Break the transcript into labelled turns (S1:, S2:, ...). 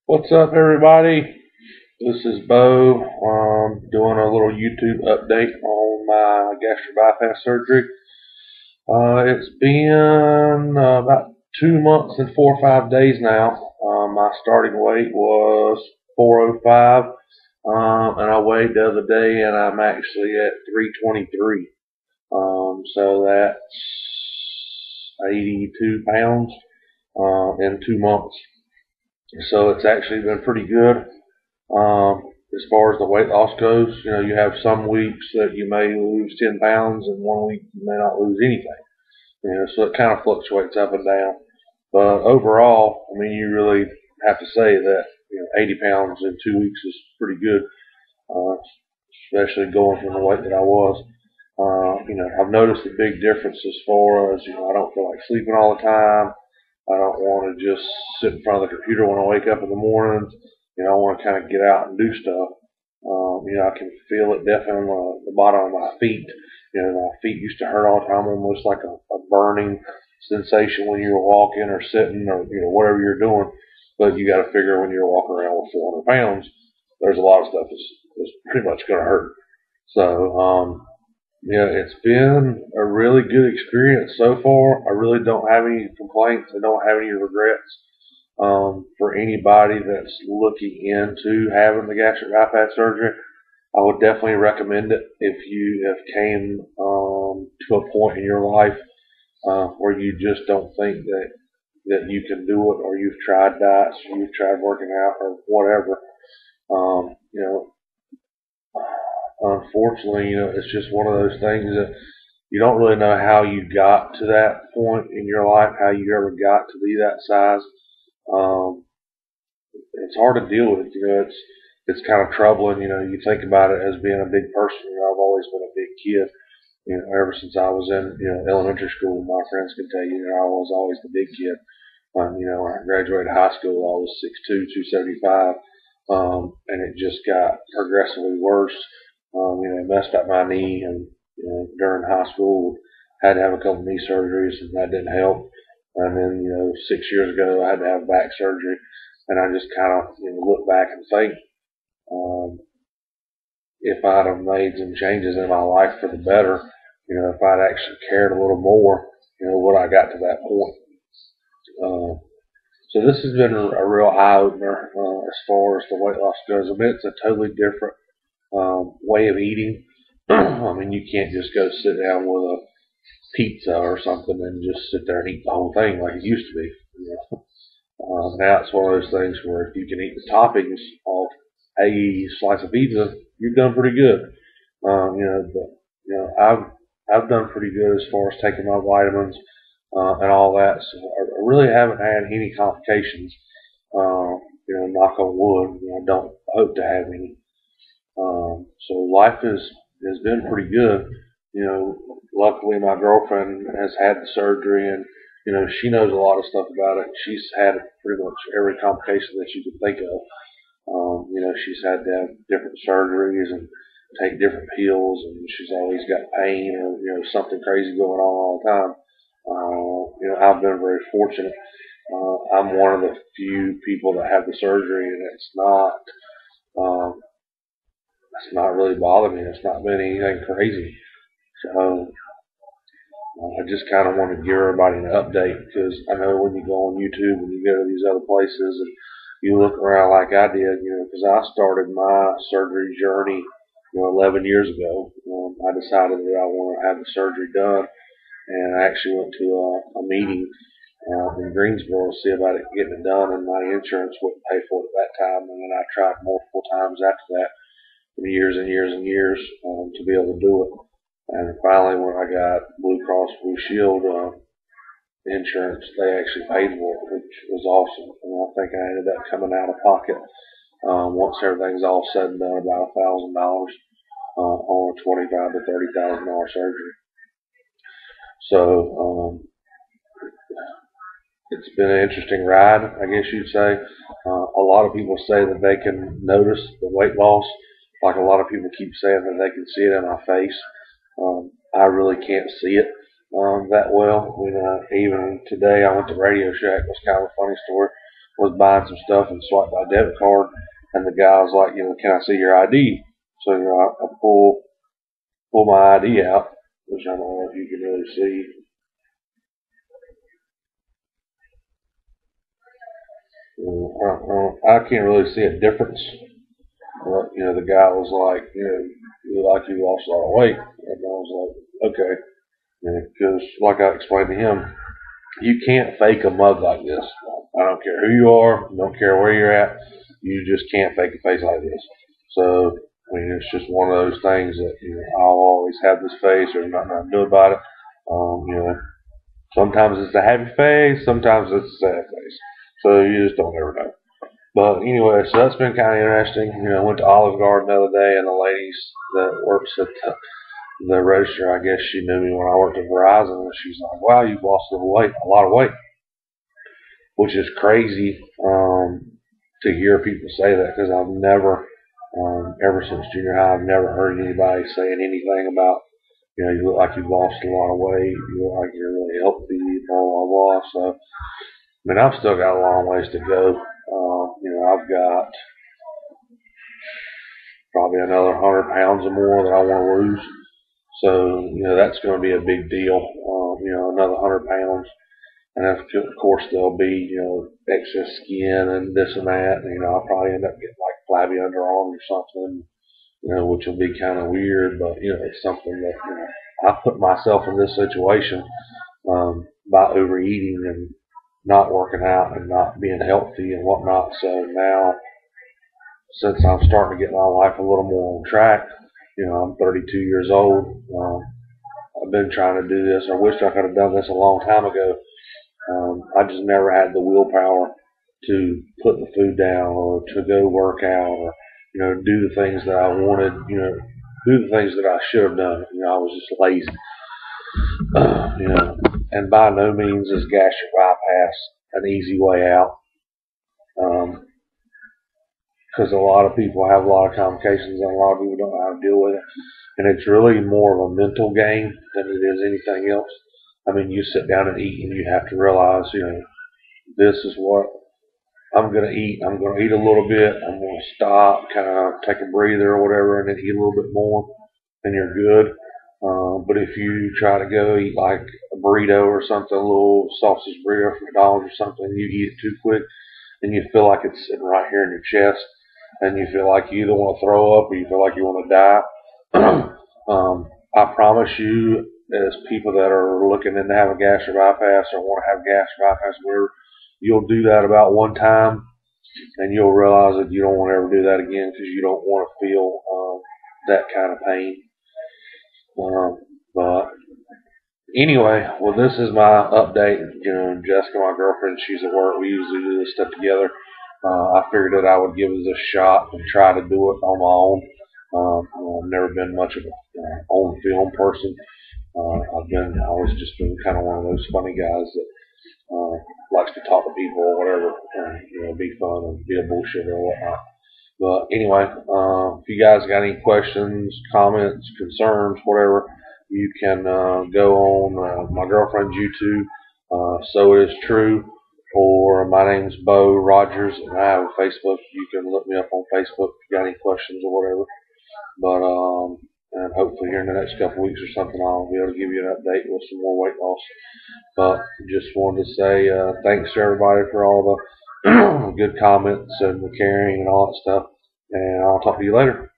S1: What's up, everybody? This is Bo. Doing a little YouTube update on my gastric bypass surgery. It's been about 2 months and 4 or 5 days now. My starting weight was 405, and I weighed the other day, and I'm actually at 323. So that's 82 pounds in 2 months. So it's actually been pretty good. As far as the weight loss goes, you have some weeks that you may lose 10 pounds, and one week you may not lose anything. So it kind of fluctuates up and down. But overall, I mean, you really have to say that 80 pounds in 2 weeks is pretty good, uh, especially going from the weight that I was. I've noticed a big difference as far as I don't feel like sleeping all the time. I don't want to just sit in front of the computer when I wake up in the mornings. I want to kind of get out and do stuff. I can feel it definitely on the bottom of my feet. My feet used to hurt all the time, almost like a burning sensation when you're walking or sitting or whatever you're doing. But you got to figure when you're walking around with 400 pounds, there's a lot of stuff that's pretty much going to hurt. So it's been a really good experience so far. I really don't have any complaints. I don't have any regrets. For anybody that's looking into having the gastric bypass surgery, I would definitely recommend it if you have came to a point in your life where you just don't think that you can do it, or you've tried diets, or you've tried working out, or whatever. Um, you know, Unfortunately, it's just one of those things that you don't really know how you got to that point in your life, how you ever got to be that size. Um, it's hard to deal with. It's kind of troubling. You think about it as being a big person. I've always been a big kid. Ever since I was in elementary school, my friends can tell you that I was always the big kid. When I graduated high school, I was 6'2", 275, and it just got progressively worse. Messed up my knee, and during high school, had to have a couple knee surgeries, and that didn't help. And then, 6 years ago, I had to have back surgery, and I just kind of look back and think, um, if I'd have made some changes in my life for the better, if I'd actually cared a little more, would I got to that point. Uh, so this has been a real eye opener as far as the weight loss goes. I mean, it's a totally different way of eating. I mean, you can't just go sit down with a pizza or something and just sit there and eat the whole thing like it used to be. Now it's one of those things where if you can eat the toppings off a slice of pizza, you've done pretty good. But I've done pretty good as far as taking my vitamins and all that. So I really haven't had any complications. Knock on wood. I don't hope to have any. So life has been pretty good. Luckily my girlfriend has had the surgery, and she knows a lot of stuff about it. She's had pretty much every complication that you could think of. She's had to have different surgeries and take different pills, and she's always got pain or something crazy going on all the time. I've been very fortunate. I'm one of the few people that have the surgery, and um, it's not really bothered me. It's not been anything crazy. So I just kind of want to give everybody an update, because I know when you go on YouTube and you go to these other places and you look around like I did, because I started my surgery journey, 11 years ago. I decided that I want to have the surgery done, and I actually went to a meeting in Greensboro to see about it getting it done, and my insurance wouldn't pay for it at that time. And then I tried multiple times after that, for years and years and years, to be able to do it. And finally, when I got Blue Cross Blue Shield insurance, they actually paid for it, which was awesome. And I think I ended up coming out of pocket, once everything's all said and done, about $1,000 on a $25,000 to $30,000 surgery. So it's been an interesting ride, I guess you'd say. A lot of people say that they can notice the weight loss. Like a lot of people keep saying that they can see it in my face. I really can't see it that well. Even today, I went to Radio Shack. It was kind of a funny story. was buying some stuff and swiped my debit card, and the guy was like, can I see your ID? So I pull my ID out, which I don't know if you can really see. I can't really see a difference. But, the guy was like, you look like you lost a lot of weight. And I was like, okay. Because, like I explained to him, you can't fake a mug like this. I don't care who you are, don't care where you're at, you just can't fake a face like this. So, it's just one of those things that, I'll always have this face, there's nothing I can do about it. Sometimes it's a happy face, sometimes it's a sad face. So you just don't ever know. But anyway, so that's been kind of interesting. I went to Olive Garden the other day, and the ladies that works at the register, I guess she knew me when I worked at Verizon, and she's like, "Wow, you've lost a lot of weight," which is crazy to hear people say that, because I've never, ever since junior high, I've never heard anybody saying anything about, you look like you've lost a lot of weight, you look like you're really healthy, blah blah blah. So, I've still got a long ways to go. I've got probably another 100 pounds or more that I want to lose. So, that's going to be a big deal. Another 100 pounds. And of course, there'll be, excess skin and this and that. And, I'll probably end up getting like flabby underarms or something, which will be kind of weird. But, it's something that, I put myself in this situation by overeating and not working out and not being healthy and whatnot. So now, since I'm starting to get my life a little more on track, I'm 32 years old. I've been trying to do this. I wish I could have done this a long time ago. I just never had the willpower to put the food down or to go work out or, do the things that I wanted, do the things that I should have done. I was just lazy. And by no means is gastric bypass an easy way out. Because a lot of people have a lot of complications and a lot of people don't know how to deal with it. And it's really more of a mental game than it is anything else. You sit down and eat and you have to realize, this is what I'm going to eat. I'm going to eat a little bit. I'm going to stop, kind of take a breather or whatever, and then eat a little bit more, and you're good. But if you try to go eat like a burrito or something, a little sausage burrito from McDonald's or something, you eat it too quick, and you feel like it's sitting right here in your chest, and you feel like you either want to throw up or you feel like you want to die. I promise you, as people that are looking into having gastric bypass or want to have gastric bypass, where you'll do that about one time, and you'll realize that you don't want to ever do that again because you don't want to feel that kind of pain. But anyway, well, this is my update. Jessica, my girlfriend, she's at work. We usually do this stuff together. I figured that I would give it a shot and try to do it on my own. I've never been much of an on film person. I've always just been kind of one of those funny guys that likes to talk to people or whatever, and, be fun and be a bullshitter or whatnot. But anyway, if you guys got any questions, comments, concerns, whatever, you can go on my girlfriend's YouTube, So It Is True, or my name's Bo Rogers, and I have a Facebook. You can look me up on Facebook if you got any questions or whatever. But and hopefully here in the next couple weeks or something, I'll be able to give you an update with some more weight loss. But just wanted to say thanks to everybody for all the good comments and the caring and all that stuff. And I'll talk to you later.